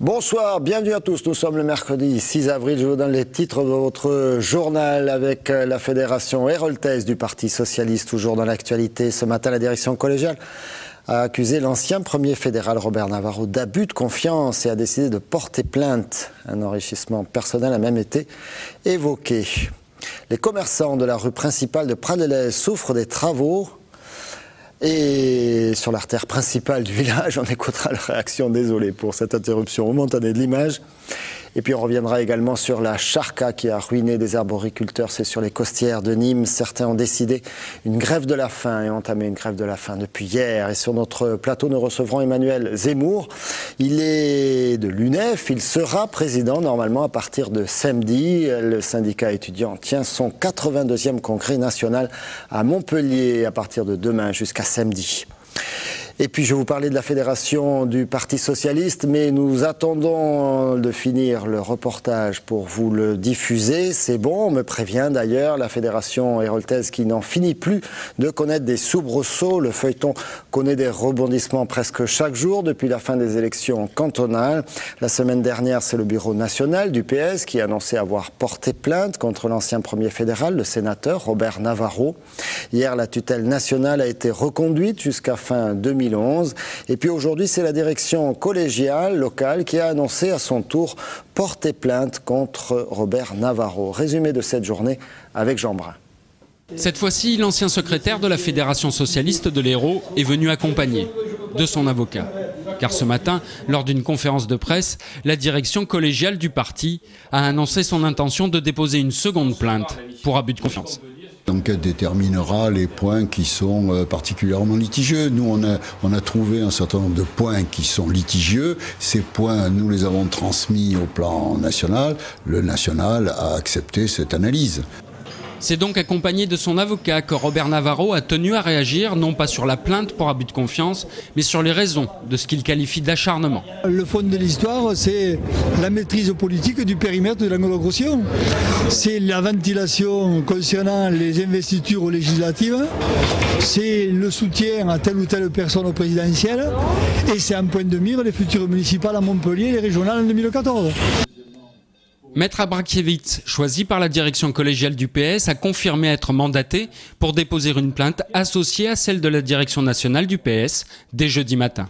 Bonsoir, bienvenue à tous. Nous sommes le mercredi 6 avril. Je vous donne les titres de votre journal avec la fédération héroltaise du Parti socialiste, toujours dans l'actualité. Ce matin, la direction collégiale a accusé l'ancien premier fédéral Robert Navarro d'abus de confiance et a décidé de porter plainte. Un enrichissement personnel a même été évoqué. Les commerçants de la rue principale de Prades-de-Lez souffrent des travaux. Et sur l'artère principale du village, on écoutera leur réaction. Désolé pour cette interruption momentanée de l'image. Et puis on reviendra également sur la charca qui a ruiné des arboriculteurs. C'est sur les costières de Nîmes. Certains ont décidé une grève de la faim et ont entamé une grève de la faim depuis hier. Et sur notre plateau, nous recevrons Emmanuel Zemmour. Il est de l'UNEF. Il sera président normalement à partir de samedi. Le syndicat étudiant tient son 82e congrès national à Montpellier à partir de demain jusqu'à samedi. Et puis je vais vous parler de la fédération du Parti socialiste, mais nous attendons de finir le reportage pour vous le diffuser. C'est bon, on me prévient d'ailleurs, la fédération héroltaise qui n'en finit plus de connaître des soubresauts. Le feuilleton connaît des rebondissements presque chaque jour depuis la fin des élections cantonales. La semaine dernière, c'est le bureau national du PS qui a annoncé avoir porté plainte contre l'ancien premier fédéral, le sénateur Robert Navarro. Hier, la tutelle nationale a été reconduite jusqu'à fin 2011. Et puis aujourd'hui, c'est la direction collégiale locale qui a annoncé à son tour porter plainte contre Robert Navarro. Résumé de cette journée avec Jean Brun. Cette fois-ci, l'ancien secrétaire de la Fédération socialiste de l'Hérault est venu accompagné de son avocat. Car ce matin, lors d'une conférence de presse, la direction collégiale du parti a annoncé son intention de déposer une seconde plainte pour abus de confiance. L'enquête déterminera les points qui sont particulièrement litigieux. Nous, on a trouvé un certain nombre de points qui sont litigieux. Ces points, nous les avons transmis au plan national. Le national a accepté cette analyse. C'est donc accompagné de son avocat que Robert Navarro a tenu à réagir, non pas sur la plainte pour abus de confiance, mais sur les raisons de ce qu'il qualifie d'acharnement. Le fond de l'histoire, c'est la maîtrise politique du périmètre de l'agglomération. C'est la ventilation concernant les investitures législatives, c'est le soutien à telle ou telle personne au présidentiel, et c'est un point de mire les futures municipales à Montpellier et les régionales en 2014. Maître Abrakiewicz, choisi par la direction collégiale du PS, a confirmé être mandaté pour déposer une plainte associée à celle de la direction nationale du PS dès jeudi matin.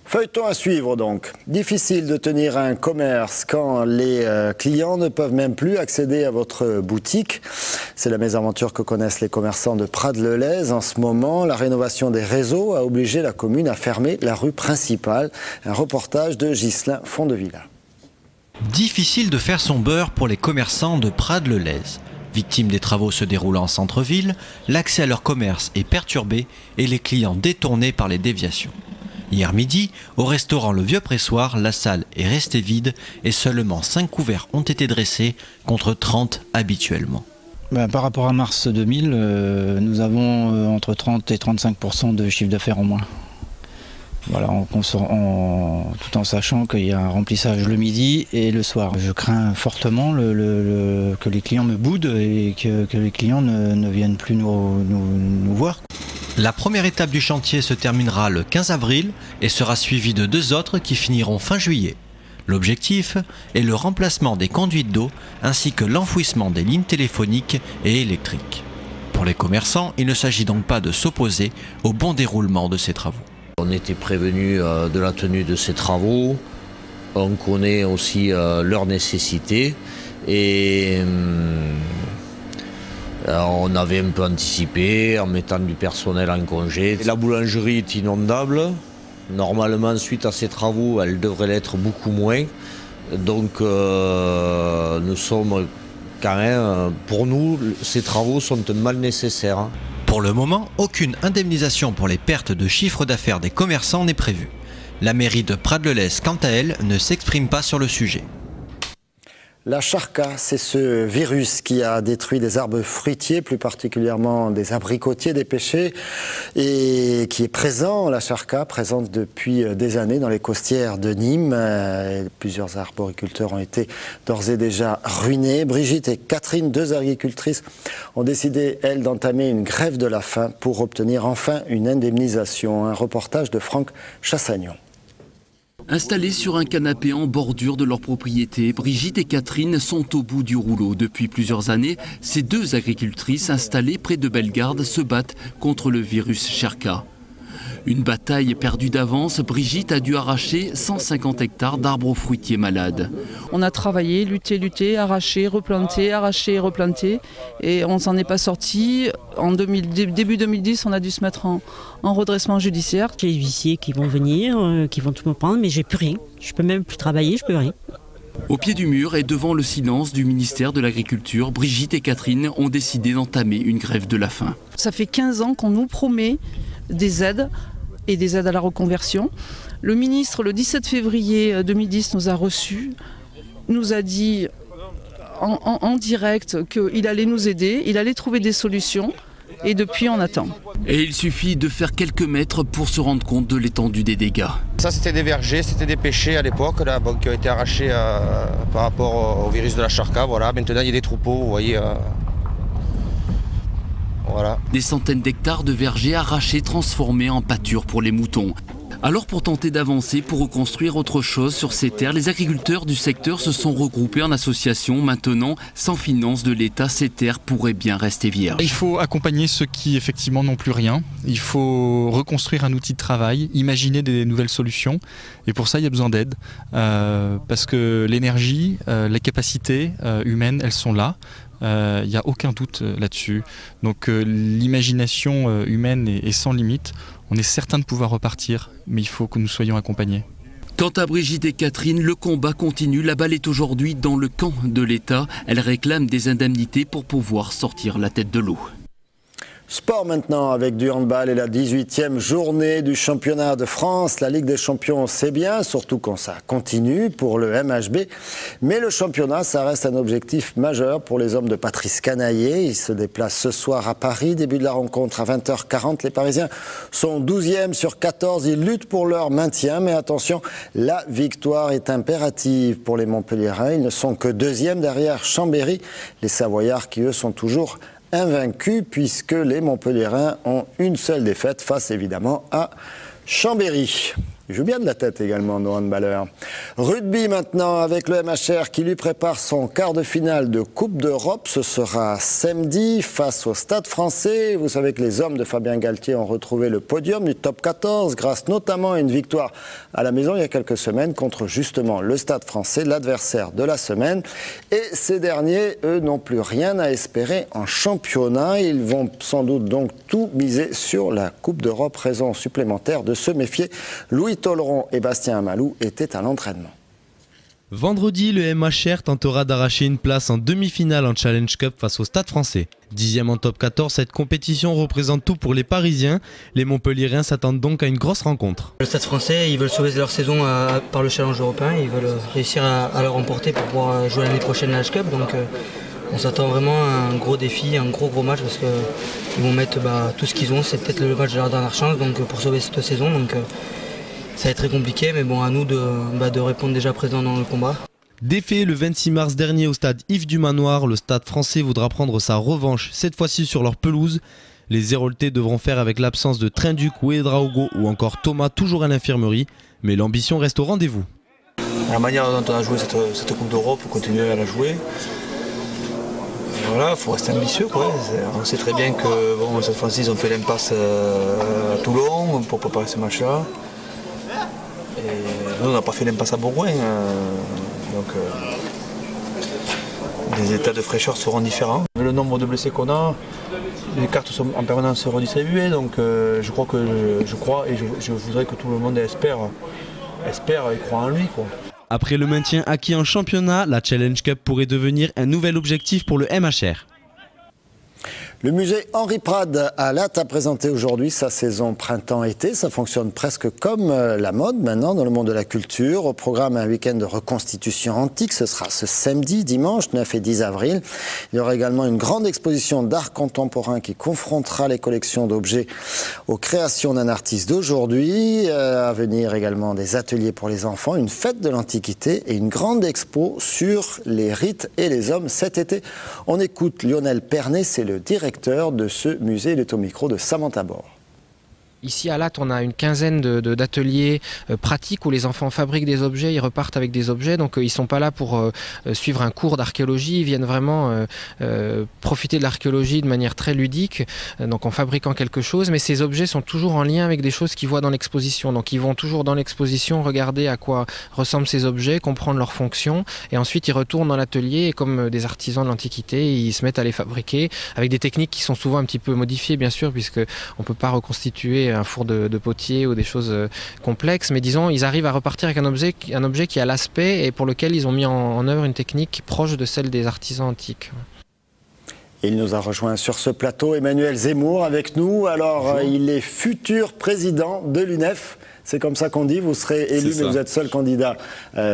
Feuilleton à suivre donc. Difficile de tenir un commerce quand les clients ne peuvent même plus accéder à votre boutique. C'est la mésaventure que connaissent les commerçants de Prades-le-Lez en ce moment. La rénovation des réseaux a obligé la commune à fermer la rue principale. Un reportage de Ghislain Fondevilla. Difficile de faire son beurre pour les commerçants de Prades-le-Lez. Victimes des travaux se déroulant en centre-ville, l'accès à leur commerce est perturbé et les clients détournés par les déviations. Hier midi, au restaurant Le Vieux Pressoir, la salle est restée vide et seulement 5 couverts ont été dressés contre 30 habituellement. Par rapport à mars 2000, nous avons entre 30 et 35% de chiffre d'affaires en moins. Voilà, tout en sachant qu'il y a un remplissage le midi et le soir. Je crains fortement que les clients me boudent et que les clients ne viennent plus nous voir. La première étape du chantier se terminera le 15 avril et sera suivie de 2 autres qui finiront fin juillet. L'objectif est le remplacement des conduites d'eau ainsi que l'enfouissement des lignes téléphoniques et électriques. Pour les commerçants, il ne s'agit donc pas de s'opposer au bon déroulement de ces travaux. On était prévenus de la tenue de ces travaux, on connaît aussi leur nécessité et on avait un peu anticipé en mettant du personnel en congé. La boulangerie est inondable, normalement suite à ces travaux elle devrait l'être beaucoup moins, donc nous sommes quand même, pour nous ces travaux sont un mal nécessaire. Pour le moment, aucune indemnisation pour les pertes de chiffre d'affaires des commerçants n'est prévue. La mairie de Prades-le-Lez, quant à elle, ne s'exprime pas sur le sujet. La charca, c'est ce virus qui a détruit des arbres fruitiers, plus particulièrement des abricotiers, des pêchers, et qui est présent, la charca, présente depuis des années dans les costières de Nîmes. Plusieurs arboriculteurs ont été d'ores et déjà ruinés. Brigitte et Catherine, 2 agricultrices, ont décidé, elles, d'entamer une grève de la faim pour obtenir enfin une indemnisation. Un reportage de Franck Chassagnon. Installées sur un canapé en bordure de leur propriété, Brigitte et Catherine sont au bout du rouleau. Depuis plusieurs années, ces deux agricultrices installées près de Bellegarde se battent contre le virus Cherka. Une bataille perdue d'avance, Brigitte a dû arracher 150 hectares d'arbres fruitiers malades. On a travaillé, lutté, arraché, replanté et on s'en est pas sorti. Début 2010, on a dû se mettre en redressement judiciaire. J'ai les huissiers qui vont venir, qui vont tout me prendre, mais j'ai plus rien. Je peux même plus travailler, je peux rien. Au pied du mur et devant le silence du ministère de l'Agriculture, Brigitte et Catherine ont décidé d'entamer une grève de la faim. Ça fait 15 ans qu'on nous promet des aides et des aides à la reconversion. Le ministre, le 17 février 2010, nous a reçus, nous a dit en direct qu'il allait nous aider, il allait trouver des solutions et depuis on attend. Et il suffit de faire quelques mètres pour se rendre compte de l'étendue des dégâts. Ça c'était des vergers, c'était des pêchers à l'époque qui ont été arrachés par rapport au virus de la Cherka. Voilà. Maintenant il y a des troupeaux, vous voyez. Voilà. Des centaines d'hectares de vergers arrachés, transformés en pâture pour les moutons. Alors pour tenter d'avancer, pour reconstruire autre chose sur ces terres, les agriculteurs du secteur se sont regroupés en association. Maintenant, sans finance de l'État, ces terres pourraient bien rester vierges. Il faut accompagner ceux qui effectivement n'ont plus rien. Il faut reconstruire un outil de travail, imaginer des nouvelles solutions. Et pour ça, il y a besoin d'aide. Parce que l'énergie, les capacités humaines, elles sont là. Il n'y a aucun doute là-dessus. Donc l'imagination humaine est sans limite. On est certain de pouvoir repartir, mais il faut que nous soyons accompagnés. Quant à Brigitte et Catherine, le combat continue. La balle est aujourd'hui dans le camp de l'État. Elles réclament des indemnités pour pouvoir sortir la tête de l'eau. Sport maintenant avec du handball et la 18e journée du championnat de France. La Ligue des champions, c'est bien, surtout quand ça continue pour le MHB. Mais le championnat, ça reste un objectif majeur pour les hommes de Patrice Canaillé. Ils se déplacent ce soir à Paris. Début de la rencontre à 20h40. Les Parisiens sont 12e sur 14. Ils luttent pour leur maintien. Mais attention, la victoire est impérative pour les Montpelliérains. Ils ne sont que 2e derrière Chambéry. Les Savoyards qui, eux, sont toujours invaincus puisque les Montpelliérains ont une seule défaite face évidemment à Chambéry. Il joue bien de la tête également, nos handballeurs. Rugby maintenant avec le MHR qui lui prépare son quart de finale de Coupe d'Europe. Ce sera samedi face au Stade français. Vous savez que les hommes de Fabien Galtier ont retrouvé le podium du top 14 grâce notamment à une victoire à la maison il y a quelques semaines contre justement le Stade français, l'adversaire de la semaine. Et ces derniers, eux, n'ont plus rien à espérer en championnat. Ils vont sans doute donc tout miser sur la Coupe d'Europe. Raison supplémentaire de se méfier. Louis Tolleron et Bastien Amalou étaient à l'entraînement. Vendredi, le MHR tentera d'arracher une place en demi-finale en Challenge Cup face au Stade français. 10e en top 14, cette compétition représente tout pour les Parisiens. Les Montpelliérains s'attendent donc à une grosse rencontre. Le Stade français, ils veulent sauver leur saison par le Challenge européen. Ils veulent réussir à le remporter pour pouvoir jouer l'année prochaine la Challenge Cup. Donc on s'attend vraiment à un gros défi, un gros match parce qu'ils vont mettre tout ce qu'ils ont. C'est peut-être le match de leur dernière chance pour sauver cette saison. Donc, ça va être très compliqué, mais bon, à nous de répondre déjà présent dans le combat. Défait le 26 mars dernier au stade Yves du Manoir, le Stade français voudra prendre sa revanche, cette fois-ci sur leur pelouse. Les Héroltais devront faire avec l'absence de Trinduc, Ouedraogo ou encore Thomas, toujours à l'infirmerie, mais l'ambition reste au rendez-vous. La manière dont on a joué cette Coupe d'Europe, pour continuer à la jouer, voilà, il faut rester ambitieux, quoi. On sait très bien que cette fois-ci, ils ont fait l'impasse à Toulon pour préparer ce match-là. Et nous, on n'a pas fait l'impasse à Bourgoin. Donc, les états de fraîcheur seront différents. Le nombre de blessés qu'on a, les cartes sont en permanence redistribuées. Donc, je crois et je voudrais que tout le monde espère et croit en lui, quoi. Après le maintien acquis en championnat, la Challenge Cup pourrait devenir un nouvel objectif pour le MHR. Le musée Henri Prade à Latte a présenté aujourd'hui sa saison printemps-été. Ça fonctionne presque comme la mode maintenant dans le monde de la culture. Au programme, un week-end de reconstitution antique. Ce sera ce samedi, dimanche 9 et 10 avril. Il y aura également une grande exposition d'art contemporain qui confrontera les collections d'objets aux créations d'un artiste d'aujourd'hui. À venir également des ateliers pour les enfants, une fête de l'Antiquité et une grande expo sur les rites et les hommes cet été. On écoute Lionel Pernet, c'est le directeur de ce musée. Il est au micro de Samantha Bord. Ici à Latte, on a une quinzaine d'ateliers pratiques où les enfants fabriquent des objets, ils repartent avec des objets, donc ils ne sont pas là pour suivre un cours d'archéologie, ils viennent vraiment profiter de l'archéologie de manière très ludique, donc en fabriquant quelque chose, mais ces objets sont toujours en lien avec des choses qu'ils voient dans l'exposition, donc ils vont toujours dans l'exposition regarder à quoi ressemblent ces objets, comprendre leurs fonctions, et ensuite ils retournent dans l'atelier et comme des artisans de l'Antiquité, ils se mettent à les fabriquer avec des techniques qui sont souvent un petit peu modifiées bien sûr, puisque on ne peut pas reconstituer un four de potier ou des choses complexes, mais disons, ils arrivent à repartir avec un objet qui a l'aspect et pour lequel ils ont mis en œuvre une technique proche de celle des artisans antiques. Il nous a rejoint sur ce plateau, Emmanuel Zemmour avec nous. Alors, il est futur président de l'UNEF. C'est comme ça qu'on dit, vous serez élu, mais vous êtes seul candidat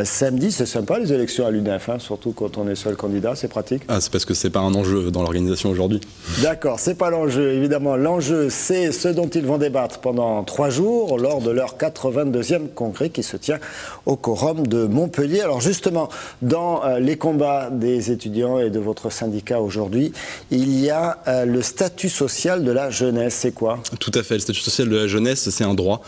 samedi. C'est sympa les élections à l'UNEF, hein, surtout quand on est seul candidat, c'est pratique. Ah, c'est parce que c'est pas un enjeu dans l'organisation aujourd'hui. D'accord, c'est pas l'enjeu, évidemment. L'enjeu, c'est ce dont ils vont débattre pendant 3 jours, lors de leur 82e congrès qui se tient au Quorum de Montpellier. Alors justement, dans les combats des étudiants et de votre syndicat aujourd'hui, il y a le statut social de la jeunesse. C'est quoi? Tout à fait, le statut social de la jeunesse, c'est un droit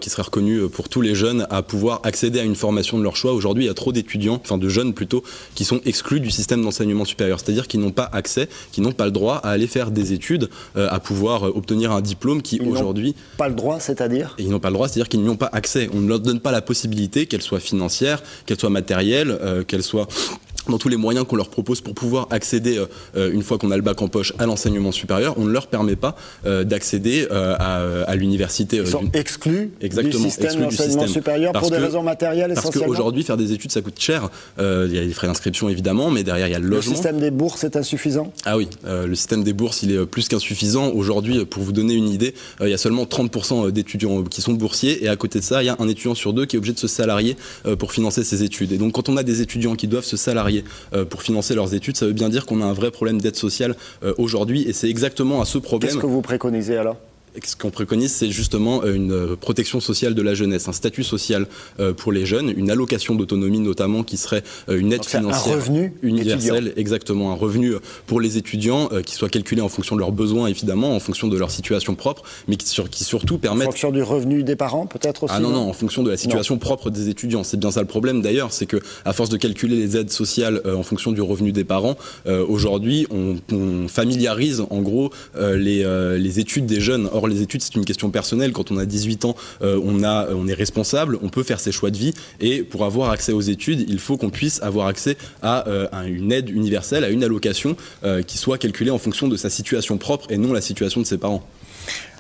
qui serait reconnu pour tous les jeunes à pouvoir accéder à une formation de leur choix. Aujourd'hui, il y a trop d'étudiants, enfin de jeunes plutôt, qui sont exclus du système d'enseignement supérieur. C'est-à-dire qu'ils n'ont pas accès, qui n'ont pas le droit à aller faire des études, à pouvoir obtenir un diplôme qui aujourd'hui... Pas le droit, c'est-à-dire? Ils n'ont pas le droit, c'est-à-dire qu'ils n'y ont pas accès. On ne leur donne pas la possibilité, qu'elle soit financière, qu'elle soit matérielle, qu'elle soit... dans tous les moyens qu'on leur propose pour pouvoir accéder, une fois qu'on a le bac en poche, à l'enseignement supérieur, on ne leur permet pas d'accéder à l'université. Ils sont exclus du système d'enseignement supérieur pour des raisons matérielles essentiellement. Parce qu'aujourd'hui, faire des études, ça coûte cher. Il y a les frais d'inscription évidemment, mais derrière, il y a le logement. Le système des bourses est insuffisant? Ah oui, le système des bourses, il est plus qu'insuffisant. Aujourd'hui, pour vous donner une idée, il y a seulement 30% d'étudiants qui sont boursiers, et à côté de ça, il y a un étudiant sur 2 qui est obligé de se salarier pour financer ses études. Et donc, quand on a des étudiants qui doivent se salarier pour financer leurs études, ça veut bien dire qu'on a un vrai problème d'aide sociale aujourd'hui, et c'est exactement à ce problème... Qu'est-ce que vous préconisez alors ? Ce qu'on préconise, c'est justement une protection sociale de la jeunesse, un statut social pour les jeunes, une allocation d'autonomie notamment qui serait une aide financière universelle, exactement, un revenu pour les étudiants qui soit calculé en fonction de leurs besoins évidemment, en fonction de leur situation propre, mais qui surtout permette... En fonction du revenu des parents peut-être aussi? Ah non, en fonction de la situation propre des étudiants. C'est bien ça le problème d'ailleurs, c'est que à force de calculer les aides sociales en fonction du revenu des parents, aujourd'hui on familiarise en gros les études des jeunes. Or, les études, c'est une question personnelle. Quand on a 18 ans, on est responsable, on peut faire ses choix de vie. Et pour avoir accès aux études, il faut qu'on puisse avoir accès à une aide universelle, à une allocation qui soit calculée en fonction de sa situation propre et non la situation de ses parents.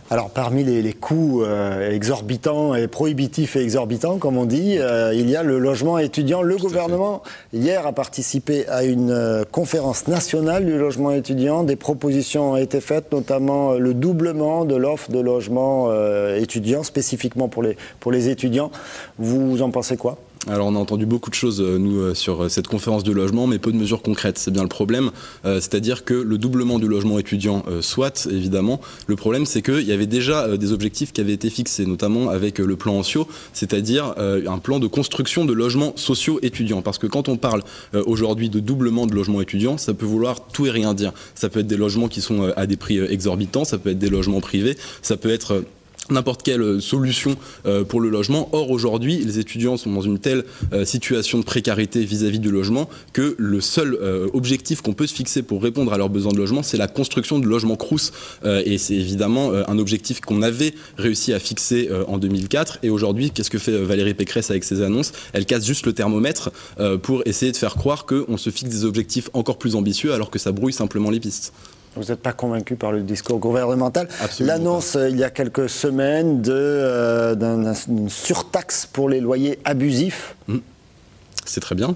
Alors, parmi les coûts exorbitants et prohibitifs et exorbitants, comme on dit, il y a le logement étudiant. Le gouvernement, hier, a participé à une conférence nationale du logement étudiant. Des propositions ont été faites, notamment le doublement de l'offre de logement étudiant, spécifiquement pour les étudiants. Vous en pensez quoi ? Alors on a entendu beaucoup de choses, nous, sur cette conférence du logement, mais peu de mesures concrètes. C'est bien le problème. C'est-à-dire que le doublement du logement étudiant, soit, évidemment. Le problème, c'est qu'il y avait déjà des objectifs qui avaient été fixés, notamment avec le plan Ancio, c'est-à-dire un plan de construction de logements sociaux étudiants. Parce que quand on parle aujourd'hui de doublement de logements étudiants, ça peut vouloir tout et rien dire. Ça peut être des logements qui sont à des prix exorbitants, ça peut être des logements privés, ça peut être... n'importe quelle solution pour le logement. Or, aujourd'hui, les étudiants sont dans une telle situation de précarité vis-à-vis du logement que le seul objectif qu'on peut se fixer pour répondre à leurs besoins de logement, c'est la construction de logements crous. Et c'est évidemment un objectif qu'on avait réussi à fixer en 2004. Et aujourd'hui, qu'est-ce que fait Valérie Pécresse avec ses annonces? Elle casse juste le thermomètre pour essayer de faire croire qu'on se fixe des objectifs encore plus ambitieux alors que ça brouille simplement les pistes. Vous n'êtes pas convaincu par le discours gouvernemental? L'annonce, il y a quelques semaines, d'une surtaxe pour les loyers abusifs. C'est très bien.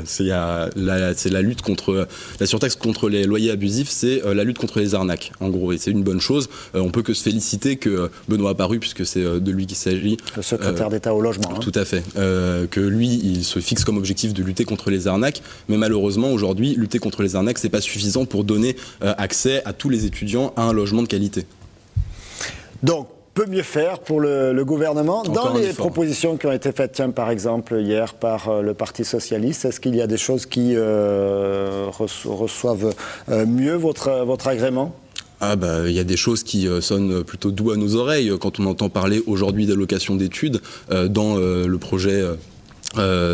C'est la lutte contre la surtaxe contre les loyers abusifs, c'est la lutte contre les arnaques, en gros. Et c'est une bonne chose. On peut que se féliciter que Benoît Apparu, puisque c'est de lui qu'il s'agit. Le secrétaire d'État au logement. Tout à fait. Que lui, il se fixe comme objectif de lutter contre les arnaques. Mais malheureusement, aujourd'hui, lutter contre les arnaques, c'est pas suffisant pour donner accès à tous les étudiants à un logement de qualité. Donc, peut mieux faire pour le gouvernement. Dans les propositions qui ont été faites, par exemple, hier par le Parti Socialiste, est-ce qu'il y a des choses qui reçoivent mieux votre agrément ? Il y a des choses qui sonnent plutôt doux à nos oreilles quand on entend parler aujourd'hui d'allocation d'études dans le projet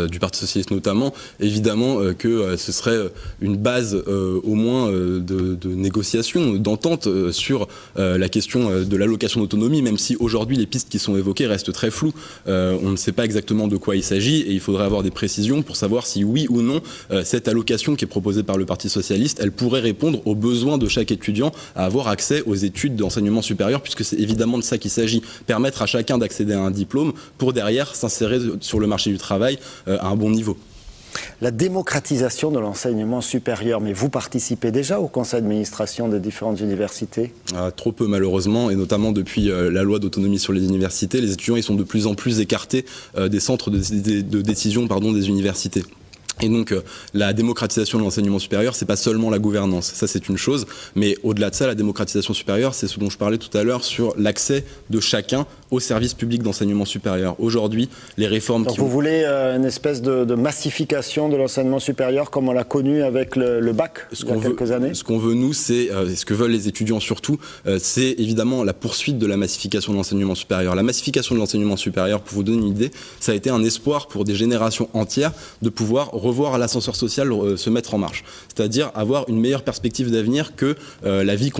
du Parti Socialiste notamment. Évidemment que ce serait une base au moins de négociation, d'entente sur la question de l'allocation d'autonomie, même si aujourd'hui les pistes qui sont évoquées restent très floues. On ne sait pas exactement de quoi il s'agit et il faudrait avoir des précisions pour savoir si oui ou non cette allocation qui est proposée par le Parti Socialiste, elle pourrait répondre aux besoins de chaque étudiant à avoir accès aux études d'enseignement supérieur, puisque c'est évidemment de ça qu'il s'agit, permettre à chacun d'accéder à un diplôme pour derrière s'insérer sur le marché du travail à un bon niveau. La démocratisation de l'enseignement supérieur, mais vous participez déjà au conseil d'administration des différentes universités? Trop peu malheureusement, et notamment depuis la loi d'autonomie sur les universités, les étudiants ils sont de plus en plus écartés des centres de décision des universités. Et donc la démocratisation de l'enseignement supérieur, c'est pas seulement la gouvernance, ça c'est une chose, mais au-delà de ça, la démocratisation supérieure, c'est ce dont je parlais tout à l'heure sur l'accès de chacun au service public d'enseignement supérieur. Aujourd'hui, les réformes Donc vous voulez une espèce de massification de l'enseignement supérieur comme on l'a connu avec le bac il y a quelques années? Ce qu'on veut nous, c'est ce que veulent les étudiants surtout, c'est évidemment la poursuite de la massification de l'enseignement supérieur. La massification de l'enseignement supérieur, pour vous donner une idée, ça a été un espoir pour des générations entières de pouvoir revoir l'ascenseur social se mettre en marche. C'est-à-dire avoir une meilleure perspective d'avenir que la vie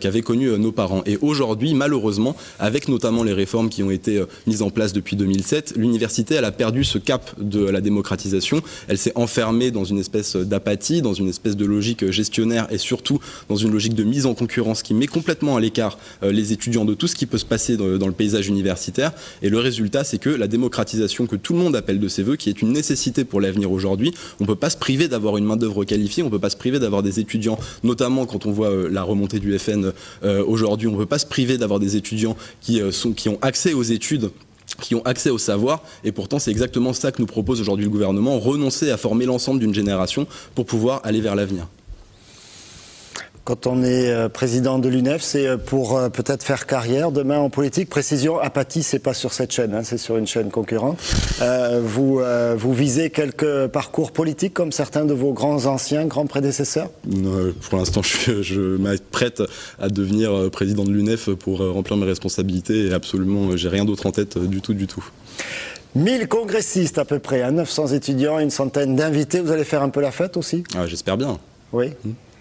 qu'avaient connue nos parents. Et aujourd'hui, malheureusement, avec notamment les réformes qui ont été mises en place depuis 2007, l'université, elle a perdu ce cap de la démocratisation. Elle s'est enfermée dans une espèce d'apathie, dans une espèce de logique gestionnaire et surtout dans une logique de mise en concurrence qui met complètement à l'écart les étudiants de tout ce qui peut se passer dans le paysage universitaire. Et le résultat, c'est que la démocratisation que tout le monde appelle de ses voeux, qui est une nécessité pour l'avenir aujourd'hui, on ne peut pas se priver d'avoir une main-d'œuvre qualifiée, on ne peut pas se priver d'avoir des étudiants, notamment quand on voit la remontée du FN aujourd'hui, on ne peut pas se priver d'avoir des étudiants qui ont accès aux études, qui ont accès au savoir, et pourtant c'est exactement ça que nous propose aujourd'hui le gouvernement, renoncer à former l'ensemble d'une génération pour pouvoir aller vers l'avenir. Quand on est président de l'UNEF, c'est pour peut-être faire carrière demain en politique. Précision, Apathie, c'est pas sur cette chaîne, c'est sur une chaîne concurrente. Vous visez quelques parcours politiques comme certains de vos grands prédécesseurs? Pour l'instant, je m'apprête à devenir président de l'UNEF pour remplir mes responsabilités et absolument, j'ai rien d'autre en tête du tout. 1000 congressistes à peu près, 900 étudiants, une centaine d'invités. Vous allez faire un peu la fête aussi? J'espère bien. Oui.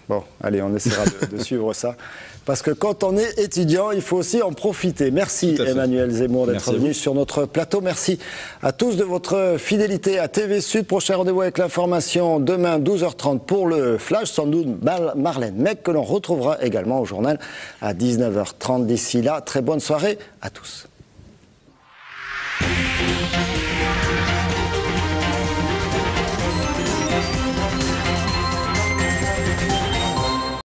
Bon, allez, on essaiera de suivre ça. Parce que quand on est étudiant, il faut aussi en profiter. Merci Emmanuel Zemmour d'être venu sur notre plateau. Merci à tous de votre fidélité à TV Sud. Prochain rendez-vous avec l'information demain 12h30 pour le Flash. Sans doute Marlène Mec que l'on retrouvera également au journal à 19h30. D'ici là, très bonne soirée à tous.